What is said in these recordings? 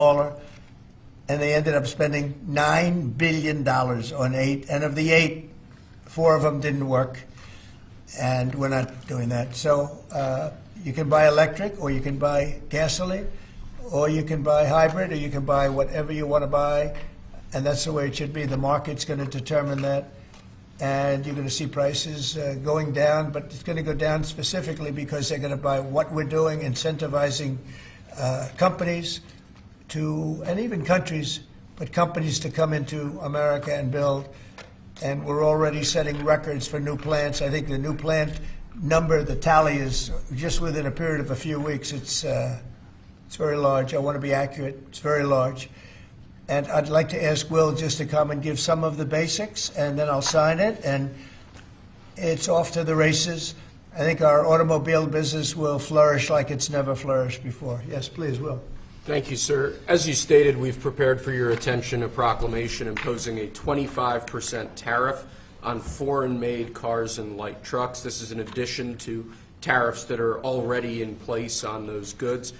smaller, and they ended up spending $9 billion on 8, and of the 8, 4 of them didn't work, and we're not doing that. So you can buy electric, or you can buy gasoline, or you can buy hybrid, or you can buy whatever you want to buy, and that's the way it should be. The market's going to determine that, and you're going to see prices going down, but it's going to go down specifically because they're going to buy what we're doing, incentivizing companies to, and even countries, but companies to come into America and build. And we're already setting records for new plants. I think the new plant number, the tally is just within a period of a few weeks. It's very large. I want to be accurate. It's very large. And I'd like to ask Will just to come and give some of the basics, and then I'll sign it, and it's off to the races. I think our automobile business will flourish like it's never flourished before. Yes, please, Will. Thank you, sir. As you stated, we've prepared for your attention a proclamation imposing a 25% tariff on foreign-made cars and light trucks. This is in addition to tariffs that are already in place on those goods.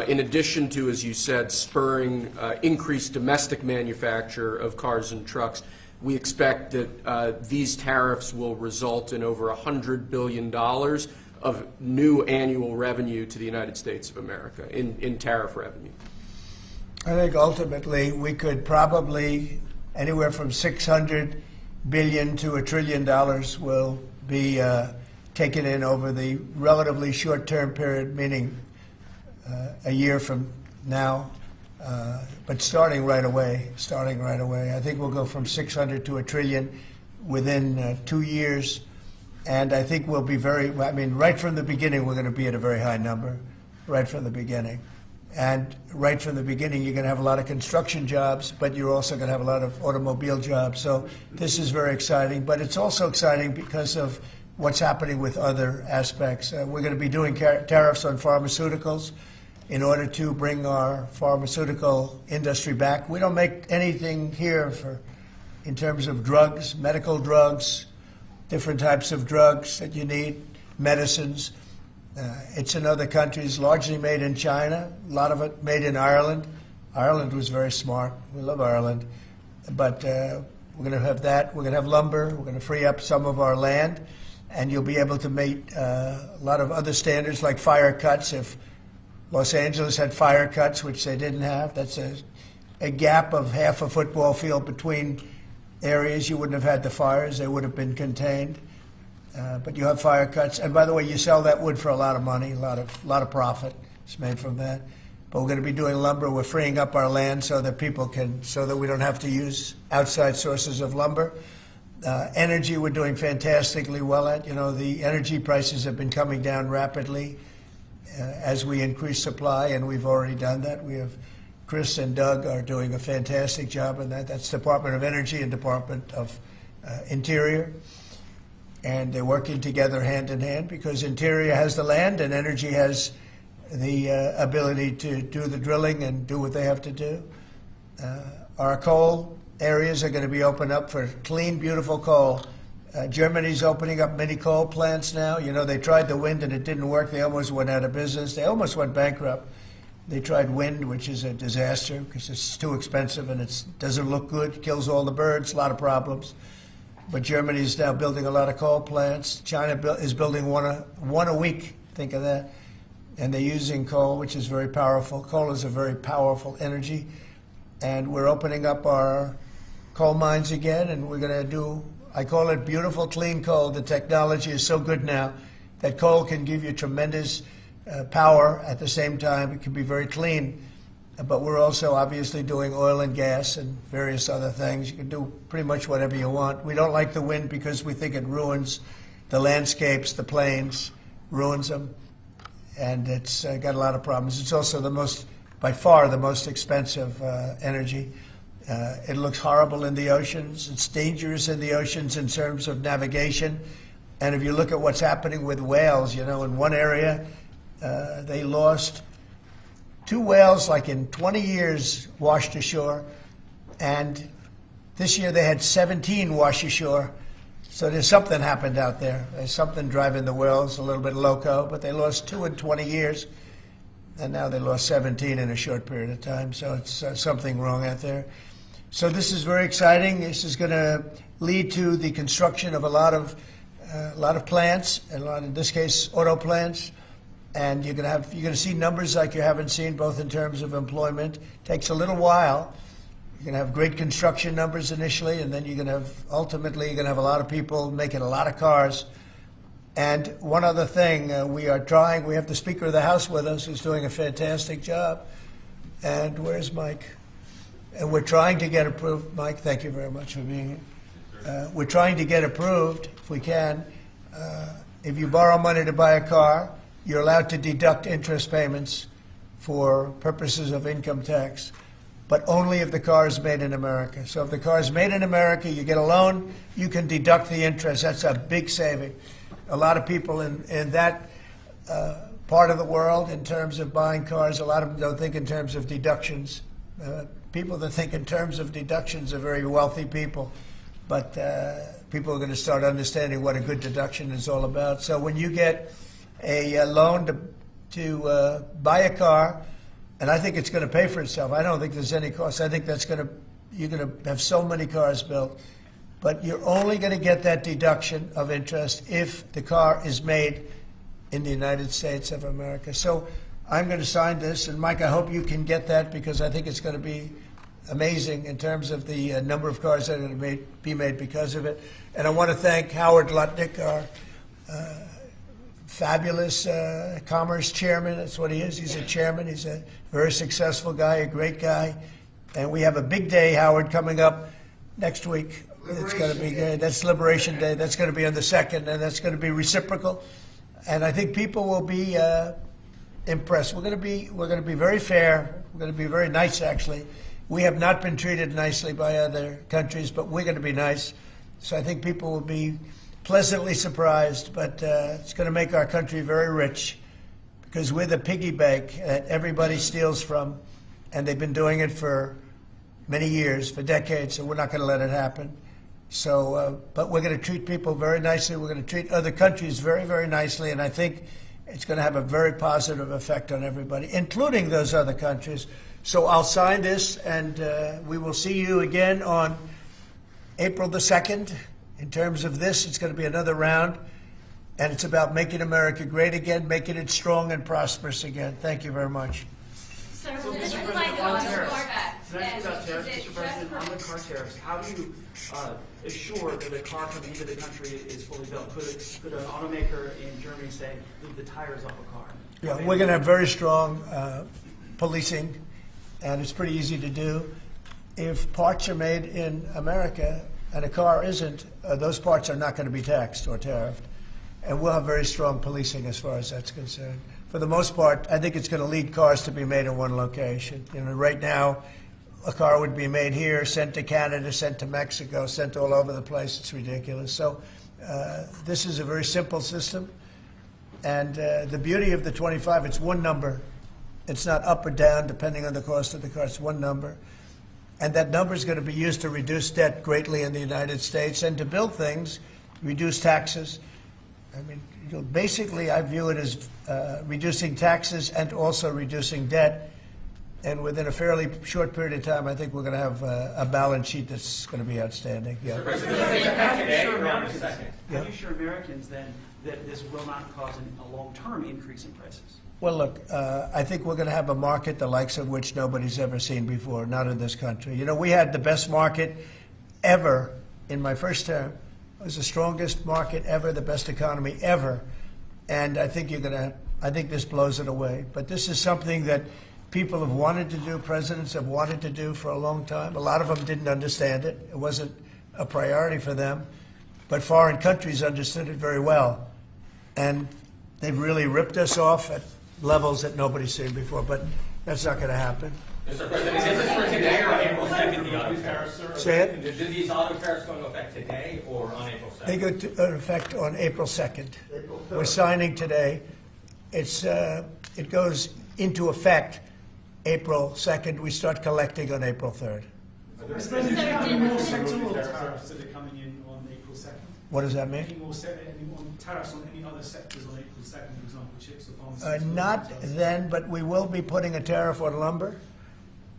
In addition to, as you said, spurring increased domestic manufacture of cars and trucks, we expect that these tariffs will result in over $100 billion of new annual revenue to the United States of America in tariff revenue. I think ultimately we could probably anywhere from $600 billion to $1 trillion will be taken in over the relatively short-term period, meaning a year from now, but starting right away. I think we'll go from 600 to $1 trillion within 2 years. And I think we'll be right from the beginning, we're going to be at a very high number, right from the beginning. And right from the beginning, you're going to have a lot of construction jobs, but you're also going to have a lot of automobile jobs. So this is very exciting, but it's also exciting because of what's happening with other aspects. We're going to be doing tariffs on pharmaceuticals in order to bring our pharmaceutical industry back. We don't make anything here in terms of drugs, medical drugs, different types of drugs that you need, medicines. It's in other countries, largely made in China, a lot of it made in Ireland. Ireland was very smart. We love Ireland. But we're going to have that. We're going to have lumber. We're going to free up some of our land. And you'll be able to meet a lot of other standards like fire cuts. If Los Angeles had fire cuts, which they didn't have, that's a gap of half a football field between areas. You wouldn't have had the fires. They would have been contained. But you have fire cuts. And by the way, you sell that wood for a lot of money, a lot of profit is made from that. But we're going to be doing lumber. We're freeing up our land so that we don't have to use outside sources of lumber. Energy, we're doing fantastically well at. You know, the energy prices have been coming down rapidly as we increase supply, and we've already done that. We have Chris and Doug are doing a fantastic job in that. That's Department of Energy and Department of Interior. And they're working together hand in hand because Interior has the land and Energy has the ability to do the drilling and do what they have to do. Our coal areas are going to be opened up for clean, beautiful coal. Germany's opening up mini coal plants now. You know, they tried the wind and it didn't work. They almost went out of business. They almost went bankrupt. They tried wind, which is a disaster because it's too expensive and it doesn't look good, kills all the birds, a lot of problems. But Germany is now building a lot of coal plants. China is building one a week, think of that. And they're using coal, which is very powerful. Coal is a very powerful energy. And we're opening up our coal mines again, and we're going to do, I call it beautiful, clean coal. The technology is so good now that coal can give you tremendous power at the same time. It can be very clean. But we're also obviously doing oil and gas and various other things. You can do pretty much whatever you want. We don't like the wind because we think it ruins the landscapes, the plains, ruins them. And it's got a lot of problems. It's also by far the most expensive energy. It looks horrible in the oceans. It's dangerous in the oceans in terms of navigation. And if you look at what's happening with whales, you know, in one area, they lost 2 whales, like in 20 years, washed ashore. And this year they had 17 wash ashore. So there's something happened out there. There's something driving the whales a little bit loco, but they lost 2 in 20 years. and now they lost 17 in a short period of time. So it's something wrong out there. So this is very exciting. This is going to lead to the construction of a lot of plants, and in this case, auto plants. And you're going to see numbers like you haven't seen, both in terms of employment. It takes a little while. You're going to have great construction numbers initially, and then ultimately you're going to have a lot of people making a lot of cars. And one other thing, we have the Speaker of the House with us, who's doing a fantastic job. And where's Mike? And we're trying to get approved. Mike, thank you very much for being here. We're trying to get approved, if we can. If you borrow money to buy a car, you're allowed to deduct interest payments for purposes of income tax, but only if the car is made in America. So if the car is made in America, you get a loan, you can deduct the interest. That's a big saving. A lot of people in that part of the world, in terms of buying cars, a lot of them don't think in terms of deductions. People that think in terms of deductions are very wealthy people, but people are going to start understanding what a good deduction is all about. So when you get a loan to buy a car, and I think it's going to pay for itself. I don't think there's any cost. I think you're going to have so many cars built, but you're only going to get that deduction of interest if the car is made in the United States of America. So I'm going to sign this, and Mike, I hope you can get that, because I think it's going to be amazing in terms of the number of cars that are going to be made because of it. And I want to thank Howard Lutnick, our fabulous commerce chairman. That's what he is. He's a chairman. He's a very successful guy, a great guy. And we have a big day, Howard, coming up next week. It's going to be good. That's Liberation Day. That's going to be on the 2nd, and that's going to be reciprocal. And I think people will be impressed. We're going to be very fair. We're going to be very nice, actually. We have not been treated nicely by other countries, but we're going to be nice. So I think people will be pleasantly surprised, but it's going to make our country very rich, because we're the piggy bank that everybody steals from, and they've been doing it for many years, for decades, so we're not going to let it happen. So, but we're going to treat people very nicely. We're going to treat other countries very, very nicely, and I think it's going to have a very positive effect on everybody, including those other countries. So I'll sign this, and we will see you again on April the 2nd. In terms of this, it's going to be another round, and it's about making America great again, making it strong and prosperous again. Thank you very much. So this is like on Corvette. Can I ask about tariffs, Mr. President? On the car tariffs, how do you assure that a car coming into the country is fully built? Could an automaker in Germany say, leave the tires off a car? Yeah, we're going to have very strong policing, and it's pretty easy to do. If parts are made in America and a car isn't, those parts are not going to be taxed or tariffed. And we'll have very strong policing as far as that's concerned. For the most part, I think it's going to lead cars to be made in one location. You know, right now, a car would be made here, sent to Canada, sent to Mexico, sent all over the place. It's ridiculous. So this is a very simple system. And the beauty of the 25, it's one number. It's not up or down depending on the cost of the car. It's one number. And that number is going to be used to reduce debt greatly in the United States and to build things, reduce taxes. I mean, basically, I view it as reducing taxes and also reducing debt. And within a fairly short period of time, I think we're going to have a balance sheet that's going to be outstanding. Yeah. How do you assure Americans then that this will not cause a long-term increase in prices? Well, look, I think we're going to have a market the likes of which nobody's ever seen before, not in this country. You know, we had the best market ever in my first term. It was the strongest market ever, the best economy ever. And I think I think this blows it away. But this is something that people have wanted to do, presidents have wanted to do for a long time. A lot of them didn't understand it. It wasn't a priority for them. But foreign countries understood it very well. And they've really ripped us off at levels that nobody's seen before. But that's not going to happen. Mr. President, is this for today or April 2nd, the auto tariffs? Say it? Do these auto tariffs go into effect today or on April 2nd? They go into effect on April 2nd. We're signing today. It goes into effect April 2nd. We start collecting on April 3rd. So did more sectoral tariffs that are coming in on April 2nd? What does that mean? Any more tariffs on any other sectors on April 2nd, for example, chips or pharmaceuticals? Not then, but we will be putting a tariff on lumber.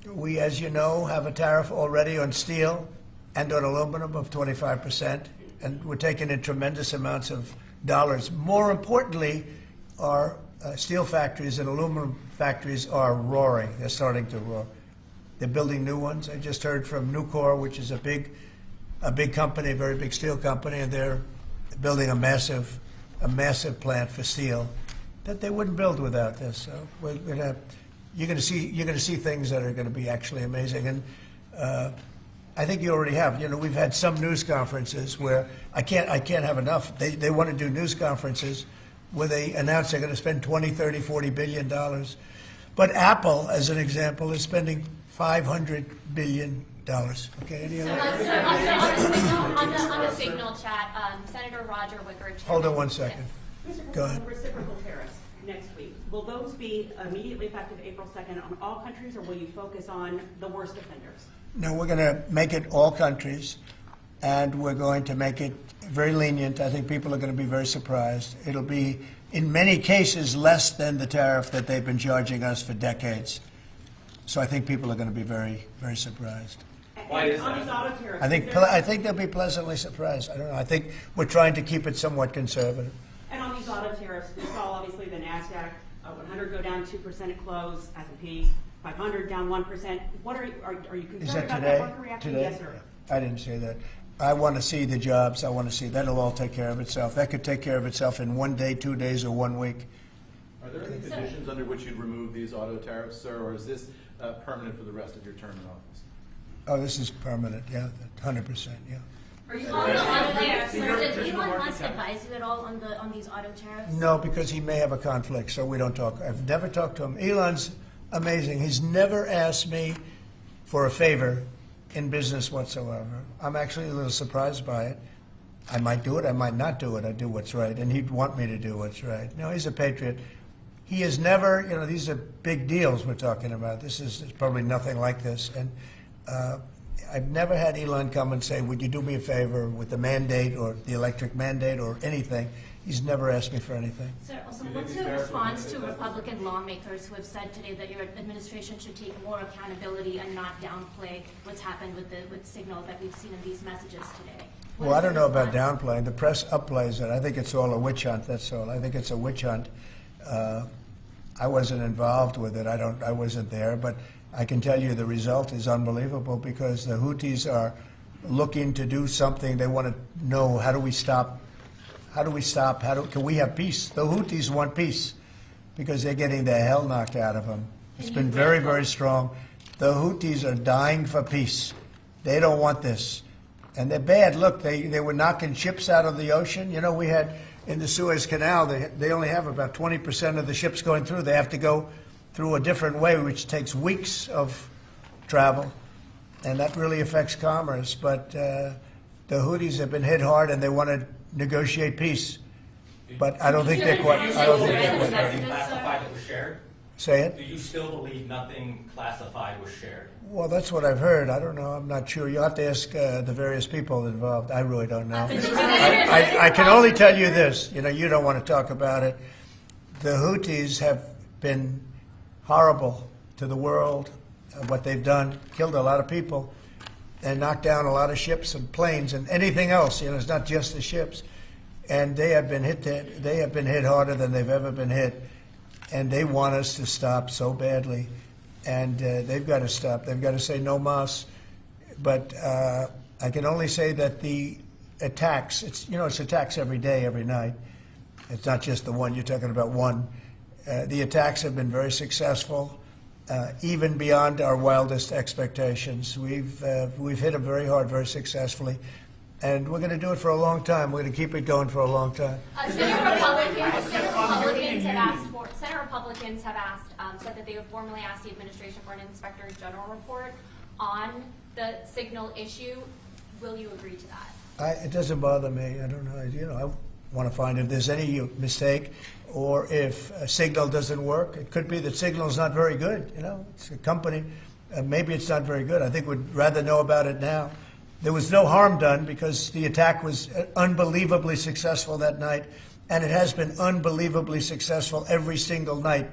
We, as you know, have a tariff already on steel and on aluminum of 25%, and we're taking in tremendous amounts of dollars. More importantly, our steel factories and aluminum factories are roaring. They're starting to roar. They're building new ones. I just heard from Nucor, which is a big company, a very big steel company, and they're building a massive plant for steel that they wouldn't build without this. So you're going to see things that are going to be actually amazing. And I think you already have. You know, we've had some news conferences where I can't have enough. They want to do news conferences where they announce they're going to spend 20, 30, 40 billion dollars. But Apple, as an example, is spending $500 billion. Okay, any other? On the Signal chat, Senator Roger Wicker. Hold on one second. Go ahead. Reciprocal tariffs next week. Will those be immediately effective April 2nd on all countries, or will you focus on the worst offenders? No, we're going to make it all countries, and we're going to make it very lenient. I think people are going to be very surprised. It'll be, in many cases, less than the tariff that they've been charging us for decades. So I think people are going to be very, very surprised. Why is on these that? auto tariffs, I think they'll be pleasantly surprised. I don't know. I think we're trying to keep it somewhat conservative. and on these auto tariffs, we saw obviously the NASDAQ 100 go down 2% at close, S&P 500 down 1%. What are you concerned Is that about today? that market reaction? Today? Yes, sir. I didn't say that. I want to see the jobs. I want to see that'll all take care of itself. That could take care of itself in 1 day, 2 days, or 1 week. Are there any conditions under which you'd remove these auto tariffs, sir, or is this permanent for the rest of your term in office? Oh, this is permanent. Yeah, 100%. Yeah. Are you on the auto tariffs? Did Elon Musk advise you at all on these auto tariffs? No, because he may have a conflict, so we don't talk. I've never talked to him. Elon's amazing. He's never asked me for a favor in business whatsoever. I'm actually a little surprised by it. I might do it, I might not do it. I do what's right, and he'd want me to do what's right. No, he's a patriot. He has never, you know, these are big deals we're talking about. This is probably nothing like this. And I've never had Elon come and say, would you do me a favor with the mandate or the electric mandate or anything. He's never asked me for anything. Sir, also, what's your response to Republican lawmakers who have said today that your administration should take more accountability and not downplay what's happened with Signal that we've seen in these messages today? Well, I don't know about downplaying. The press upplays it. I think it's all a witch hunt, that's all. I think it's a witch hunt. I wasn't involved with it. I wasn't there, but I can tell you the result is unbelievable because the Houthis are looking to do something. They want to know, how do we stop? Can we have peace? The Houthis want peace because they're getting the hell knocked out of them. It's been very, very strong. The Houthis are dying for peace. They don't want this. And they're bad. Look, they were knocking ships out of the ocean. You know, we had in the Suez Canal, they only have about 20% of the ships going through. They have to go through a different way, which takes weeks of travel. And that really affects commerce. But the Houthis have been hit hard, and they want to negotiate peace. But I don't think they're quite. I don't think they're quite ready. Classified that was shared? Say it. Do you still believe nothing classified was shared? Well, that's what I've heard. I don't know. I'm not sure. You'll have to ask the various people involved. I really don't know. I can only tell you this. You know, you don't want to talk about it. The Houthis have been horrible to the world. What they've done, killed a lot of people, and knocked down a lot of ships and planes and anything else. You know, it's not just the ships. And they have been hit. They have been hit harder than they've ever been hit. And they want us to stop so badly. And they've got to stop. They've got to say no mas. But I can only say that the attacks, it's attacks every day, every night. It's not just the one. You're talking about one. The attacks have been very successful, even beyond our wildest expectations. We've hit them very hard, very successfly. And we're going to do it for a long time. We're going to keep it going for a long time. Senate Republicans have said that they have formally asked the administration for an Inspector General report on the Signal issue. Will you agree to that? It doesn't bother me. I don't know. You know, I want to find if there's any mistake or if Signal doesn't work. It could be that Signal is not very good. You know, it's a company. Maybe it's not very good. I think we'd rather know about it now. There was no harm done because the attack was unbelievably successful that night, and it has been unbelievably successful every single night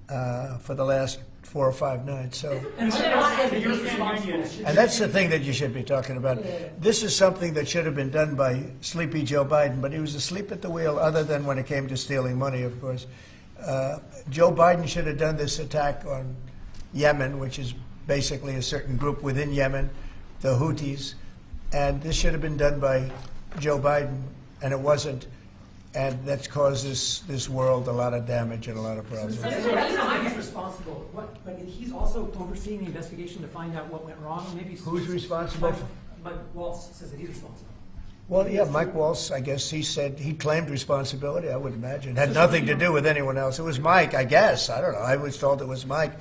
for the last 4 or 5 nights. So, And that's the thing that you should be talking about. This is something that should have been done by sleepy Joe Biden, but he was asleep at the wheel, other than when it came to stealing money, of course. Joe Biden should have done this attack on Yemen, which is basically a certain group within Yemen, the Houthis, and this should have been done by Joe Biden, and it wasn't. And that's caused this world a lot of damage and a lot of problems. He's responsible, but he's also overseeing the investigation to find out what went wrong. Maybe Who's responsible? Mike Waltz says that he's responsible. Well, yeah, Mike Waltz, I guess he claimed responsibility, I would imagine. It had nothing to do with anyone else. It was Mike, I guess. I don't know. I was told it was Mike.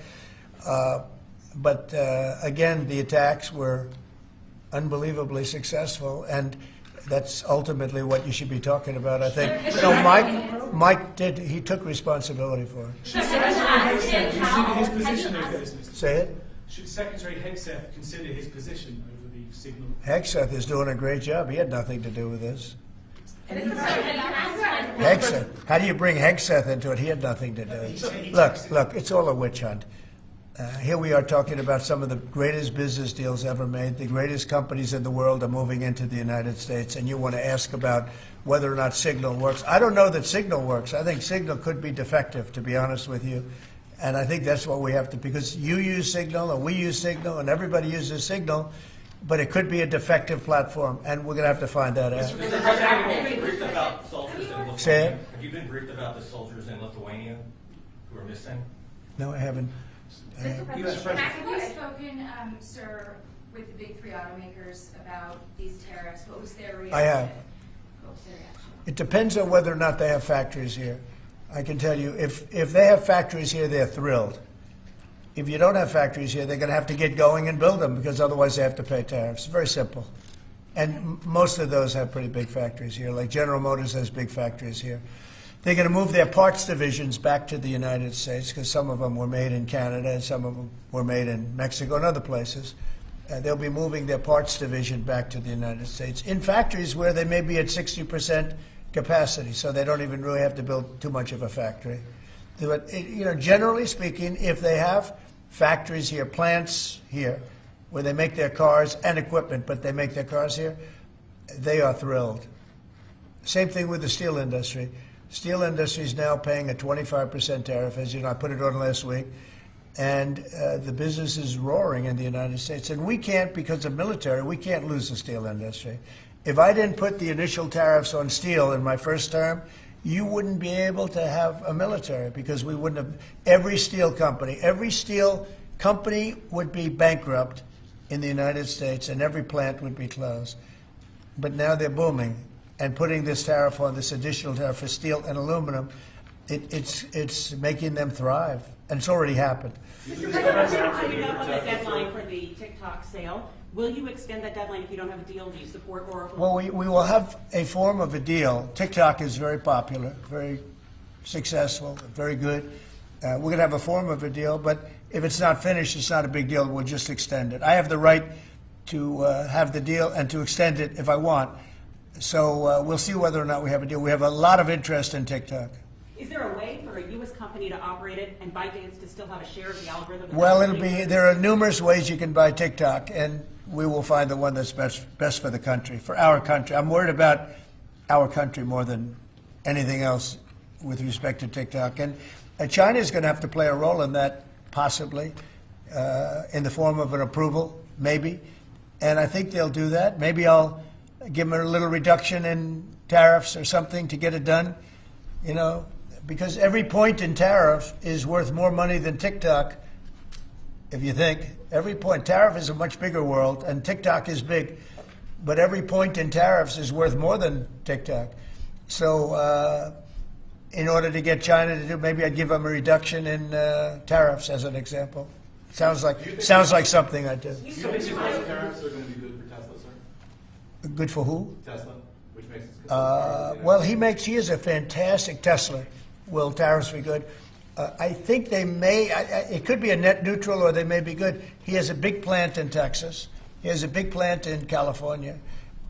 But again, the attacks were unbelievably successful, and that's ultimately what you should be talking about, I think. No, Mike he took responsibility for it. Should Secretary consider his position over this, Mr. Say it? Should Secretary Hegseth consider his position over the signal? Hegseth is doing a great job. He had nothing to do with this. Hegseth. How do you bring Hegseth into it? He had nothing to do. Look, it's all a witch hunt. Here we are talking about some of the greatest business deals ever made. The greatest companies in the world are moving into the United States, and you want to ask about whether or not Signal works. I don't know that Signal works. I think Signal could be defective, to be honest with you. And I think that's what we have to, because you use Signal, and we use Signal, and everybody uses Signal, but it could be a defective platform, and we're going to have to find that out. Mr. President, have you been briefed about soldiers in Lithuania? Say it? Have you been briefed about the soldiers in Lithuania who are missing? No, I haven't. Mr. President, have you spoken, sir, with the big 3 automakers about these tariffs? What was their reaction? I have. What was their reaction? It depends on whether or not they have factories here. I can tell you, if they have factories here, they're thrilled. If you don't have factories here, they're going to have to get going and build them, because otherwise they have to pay tariffs. Very simple. And most of those have pretty big factories here, like General Motors has big factories here. They're going to move their parts divisions back to the United States, because some of them were made in Canada and some of them were made in Mexico and other places. They'll be moving their parts division back to the United States in factories where they may be at 60% capacity, so they don't even really have to build too much of a factory. But, generally speaking, if they have factories here, plants here, where they make their cars and equipment, but they make their cars here, they are thrilled. Same thing with the steel industry. Steel industry is now paying a 25% tariff, as you know, I put it on last week, and the business is roaring in the United States. And we can't, because of military, we can't lose the steel industry. If I didn't put the initial tariffs on steel in my first term, you wouldn't be able to have a military, because we wouldn't have. Every steel company would be bankrupt in the United States, and every plant would be closed. But now they're booming, and putting this tariff on, this additional tariff for steel and aluminum, it's making them thrive, and it's already happened. Mr. President, coming up on the deadline for the TikTok sale, will you extend that deadline if you don't have a deal? Do you support Oracle? Well, we will have a form of a deal. TikTok is very popular, very successful, very good. We're going to have a form of a deal, but if it's not finished, it's not a big deal. We'll just extend it. I have the right to have the deal and to extend it if I want. So we'll see whether or not we have a deal. We have a lot of interest in TikTok. Is there a way for a U.S. company to operate it and ByteDance to still have a share of the algorithm? Well, there are numerous ways you can buy TikTok, and we will find the one that's best for the country, for our country. I'm worried about our country more than anything else with respect to TikTok. And China is going to have to play a role in that, possibly, in the form of an approval, maybe. And I think they'll do that. Maybe I'll give them a little reduction in tariffs or something to get it done, because every point in tariff is worth more money than TikTok, if you think. Every point. Tariff is a much bigger world, and TikTok is big. But every point in tariffs is worth more than TikTok. So in order to get China to do, maybe I'd give them a reduction in tariffs, as an example. Sounds like something I'd do. Do you think tariffs are going to be good for Tesla, sir? Good for who? Tesla, which makes it good. Well, he is a fantastic Tesla. Will tariffs be good? I think they may. It could be a net neutral, or they may be good. He has a big plant in Texas. He has a big plant in California.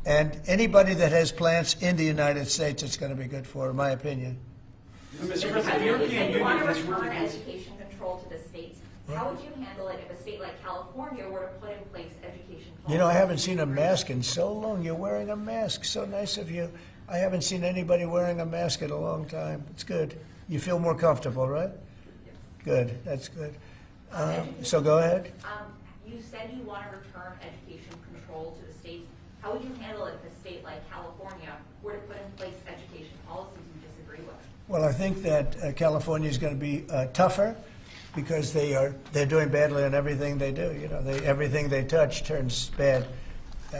And anybody that has plants in the United States, it's going to be good for, in my opinion. Mr. I President, the think you European said you Union want to has return really. education control to the states. How would you handle it if a state like California were to put in place education policy? You know, I haven't seen a mask in so long. You're wearing a mask. So nice of you. I haven't seen anybody wearing a mask in a long time. It's good. You feel more comfortable, right? Yes. Good. That's good. So go ahead. You said you want to return education control to the states. How would you handle it if a state like California were to put in place education policies you disagree with? Well, I think that California is going to be tougher because they're doing badly on everything they do. You know, everything they touch turns bad.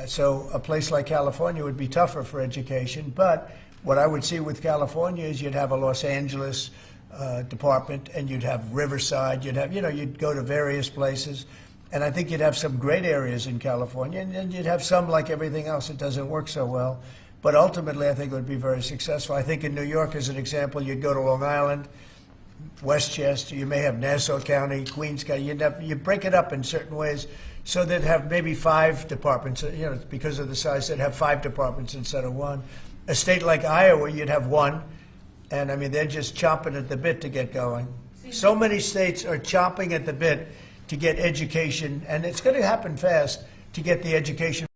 So a place like California would be tougher for education. But what I would see with California is you'd have a Los Angeles department, and you'd have Riverside. You'd go to various places. And I think you'd have some great areas in California, and then you'd have some, like everything else, that doesn't work so well. But ultimately, I think it would be very successful. I think in New York, as an example, you'd go to Long Island, Westchester, you may have Nassau County, Queens County. You break it up in certain ways so they'd have maybe 5 departments. You know, because of the size, they'd have 5 departments instead of 1. A state like Iowa, you'd have 1. And, I mean, they're just chomping at the bit to get going. So many states are chomping at the bit to get education, and it's going to happen fast, to get the education